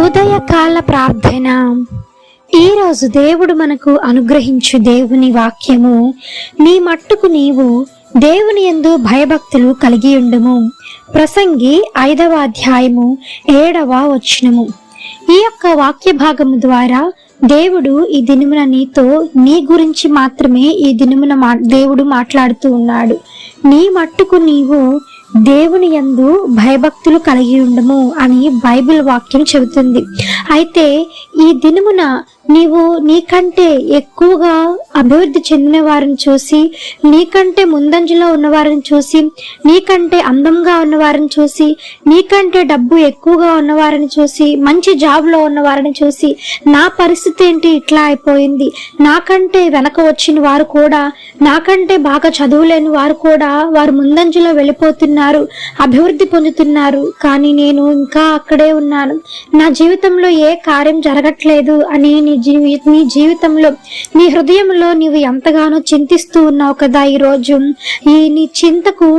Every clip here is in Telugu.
ఉదయకాల ప్రార్థన. ఈరోజు దేవుడు మనకు అనుగ్రహించు దేవుని వాక్యము, నీ మట్టుకు నీవు దేవుని యందు భయభక్తులు కలిగి ఉండుము. ప్రసంగి 5వ అధ్యాయము 7వ వచనము. ఈ యొక్క వాక్య భాగము ద్వారా దేవుడు ఈ దినమున నీతో, నీ గురించి మాత్రమే ఈ దినమున దేవుడు మాట్లాడుతూ ఉన్నాడు. నీ మట్టుకు నీవు దేవుని యందు భయభక్తులు కలిగి ఉండము అని బైబిల్ వాక్యం చెబుతుంది. అయితే ఈ దినమున నీవు నీకంటే ఎక్కువగా అభివృద్ధి చెందిన వారిని చూసి, నీకంటే ముందంజలో ఉన్నవారిని చూసి, నీకంటే అందంగా ఉన్నవారిని చూసి, నీకంటే డబ్బు ఎక్కువగా ఉన్నవారిని చూసి, మంచి జాబ్లో ఉన్నవారిని చూసి, నా పరిస్థితి ఏంటి ఇట్లా అయిపోయింది, నాకంటే వెనక వచ్చిన వారు కూడా, నాకంటే బాగా చదువులేని వారు కూడా వారు ముందంజలో వెళ్ళిపోతున్నారు, అభివృద్ధి పొందుతున్నారు, కానీ నేను ఇంకా అక్కడే ఉన్నాను, నా జీవితంలో ఏ కార్యం జరగట్లేదు అని నీ జీవితంలో, నీ హృదయంలో నీవు ఎంతగానో చింతిస్తూ ఉన్నావు కదా. ఈరోజు నీ చింతకు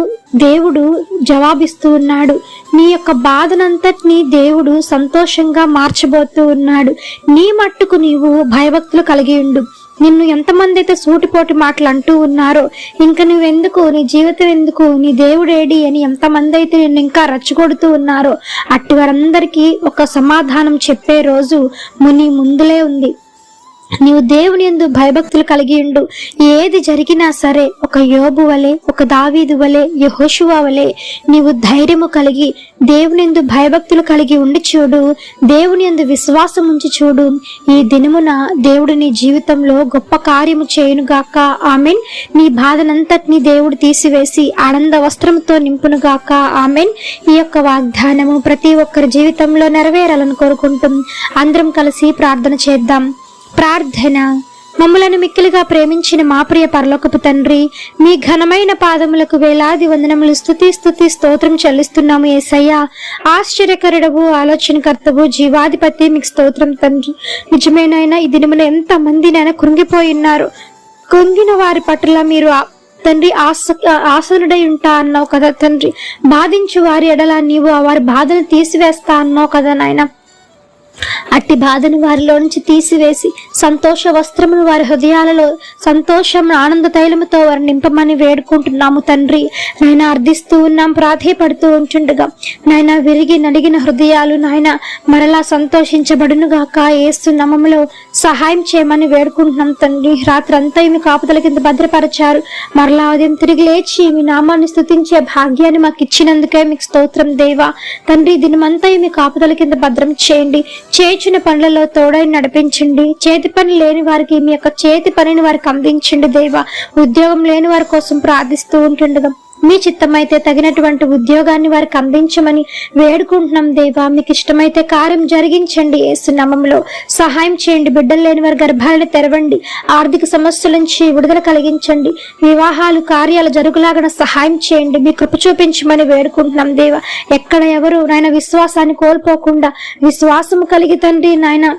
దేవుడు జవాబిస్తూ ఉన్నాడు. నీ యొక్క బాధనంతటిని దేవుడు సంతోషంగా మార్చబోతూ ఉన్నాడు. నీ మట్టుకు నీవు భయభక్తులు కలిగి ఉండు. నిన్ను ఎంతమంది అయితే సూటిపోటి మాటలు అంటూ ఉన్నారో, ఇంకా నువ్వెందుకు, నీ జీవితం ఎందుకు, నీ దేవుడేడి అని ఎంతమంది అయితే నిన్ను ఇంకా రెచ్చగొడుతూ ఉన్నారో, అట్టి వారందరికీ ఒక సమాధానం చెప్పే రోజు నీ ముందులే ఉంది. నీవు దేవుని యందు భయభక్తులు కలిగి ఉండు. ఏది జరిగినా సరే ఒక యోబు వలె, ఒక దావీదు వలె, యెహోషువ వలె నీవు ధైర్యము కలిగి దేవుని యందు భయభక్తులు కలిగి ఉండి చూడు. దేవుని యందు విశ్వాసం ఉంచి చూడు. ఈ దినమున దేవుడు నీ జీవితంలో గొప్ప కార్యము చేయునుగాక. ఆమెన్. నీ బాధనంతటిని దేవుడు తీసివేసి ఆనంద వస్త్రంతో నింపునుగాక. ఆమెన్. ఈ యొక్క వాగ్దానము ప్రతి ఒక్కరి జీవితంలో నెరవేరాలని కోరుకుంటూ అందరం కలిసి ప్రార్థన చేద్దాం. ప్రార్థన. మమ్మలను మిక్కిలిగా ప్రేమించిన మా ప్రియ పరలోకపు తండ్రి, మీ ఘనమైన పాదములకు వేలాది వందనములు, స్తుతి స్తోత్రం చెల్లిస్తున్నాము యేసయ్యా. ఆశ్చర్యకరుడవు, ఆలోచనకర్తవు, జీవాధిపతి, మీకు స్తోత్రం తండ్రి. నిజమేనైనా ఈ దినమున ఎంత మంది నైనా కృంగిపోయి ఉన్నారు. కృంగిన వారి పట్ల మీరు తండ్రి ఆసనుడై ఉంటా అన్నావు కదా తండ్రి. బాధించు వారి ఎడల నీవు వారి బాధను తీసివేస్తా అన్నావు కదా నాయన. అట్టి బాధను వారిలో నుంచి తీసివేసి సంతోష వస్త్రమును వారి హృదయాలలో సంతోషం, ఆనంద తైలముతో వారిని నింపమని వేడుకుంటున్నాము తండ్రి. నాయన అర్థిస్తూ ఉన్నాం, ప్రాధేయపడుతూ ఉంటుండగా నాయన విరిగి నలిగిన హృదయాలు నాయన మరలా సంతోషించబడునుగాక. యేసు నామములో సహాయం చేయమని వేడుకుంటున్నాం తండ్రి. రాత్రి అంతా మీ కాపుదల కింద భద్రపరిచారు. మరలా ఉదయం తిరిగి లేచి మీ నామాన్ని స్తుతించే భాగ్యాన్ని మాకు ఇచ్చినందుకే మీకు స్తోత్రం దేవా. తండ్రి దినమంతా మీ కాపుదల కింద భద్రం చేయండి. చేర్చిన పనులలో తోడై నడిపించండి. చేతి పని లేని వారికి మీ యొక్క చేతి పనిని వారికి అందించండి దేవా. ఉద్యోగం లేని వారి కోసం ప్రార్థిస్తూ ఉంటుండగా మీ చిత్తమైతే తగినటువంటి ఉద్యోగాన్ని వారికి అందించమని వేడుకుంటున్నాం దేవా. మీకు ఇష్టమైతే కార్యం జరిగించండి. యేసు నామములో సహాయం చేయండి. బిడ్డలు లేని వారి గర్భాలను తెరవండి. ఆర్థిక సమస్యల నుంచి విడుదల కలిగించండి. వివాహాలు, కార్యాలు జరుగులాగా సహాయం చేయండి. మీ కృప చూపించమని వేడుకుంటున్నాం దేవా. ఎక్కడ ఎవరు నాయన విశ్వాసాన్ని కోల్పోకుండా విశ్వాసము కలిగి తండ్రి నాయన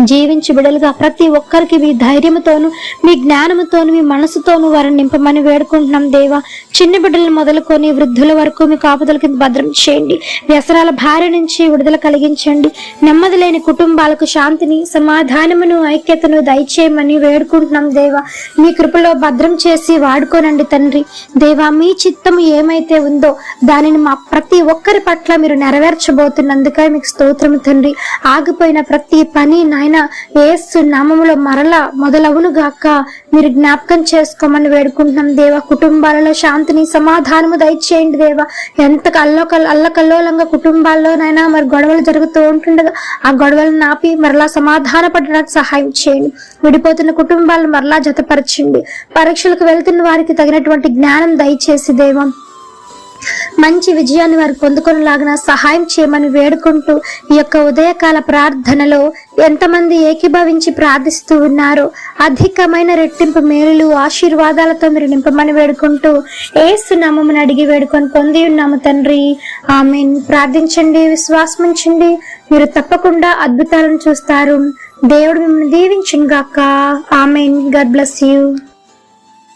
జీవించి బిడలుగా ప్రతి ఒక్కరికి మీ ధైర్యముతోను, మీ జ్ఞానముతోను, మీ మనసుతోను వారిని నింపమని వేడుకుంటున్నాం దేవా. చిన్న బిడ్డలను మొదలుకొని వృద్ధుల వరకు మీ కాపుదల కింద భద్రం చేయండి. వ్యసనాల భార్య నుంచి విడుదల కలిగించండి. నెమ్మది లేని కుటుంబాలకు శాంతిని, సమాధానమును, ఐక్యతను దయచేయమని వేడుకుంటున్నాం దేవా. మీ కృపలో భద్రం చేసి వాడుకోనండి తండ్రి దేవా. మీ చిత్తము ఏమైతే ఉందో దానిని మా ప్రతి ఒక్కరి పట్ల మీరు నెరవేర్చబోతున్నందుకే మీకు స్తోత్రము తండ్రి. ఆగిపోయిన ప్రతి పని నాయన యేసు నామములో మరలా మొదలవును గాక. మీరు జ్ఞాపకం చేసుకోమని వేడుకుంటున్నాం దేవా. కుటుంబాలలో శాంతిని, సమాధానము దయచేయండి దేవా. ఎంత అల్లకల్లోలంగా కుటుంబాల్లో నైనా మరి గొడవలు జరుగుతూ ఉంటుండగా ఆ గొడవలను ఆపి మరలా సమాధాన పడడానికి సహాయం చేయండి. విడిపోతున్న కుటుంబాలను మరలా జతపరచండి. పరీక్షలకు వెళ్తున్న వారికి తగినటువంటి జ్ఞానం దయచేసి దేవా మంచి విజయాన్ని వారు పొందుకొనిలాగిన సహాయం చేయమని వేడుకుంటూ ఈ యొక్క ఉదయకాల ప్రార్థనలో ఎంతమంది ఏకీభవించి ప్రార్థిస్తూ ఉన్నారో అధికమైన రెట్టింపు మేలులు, ఆశీర్వాదాలతో మీరు నింపమని వేడుకుంటూ యేసు నామమున అడిగి వేడుకొని పొంది ఉన్నాము తండ్రి. ఆమేన్. ప్రార్థించండి, విశ్వాసం ఉంచండి. మీరు తప్పకుండా అద్భుతాలను చూస్తారు. దేవుడు మిమ్మల్ని దీవించును గాక. ఆమేన్. God bless you.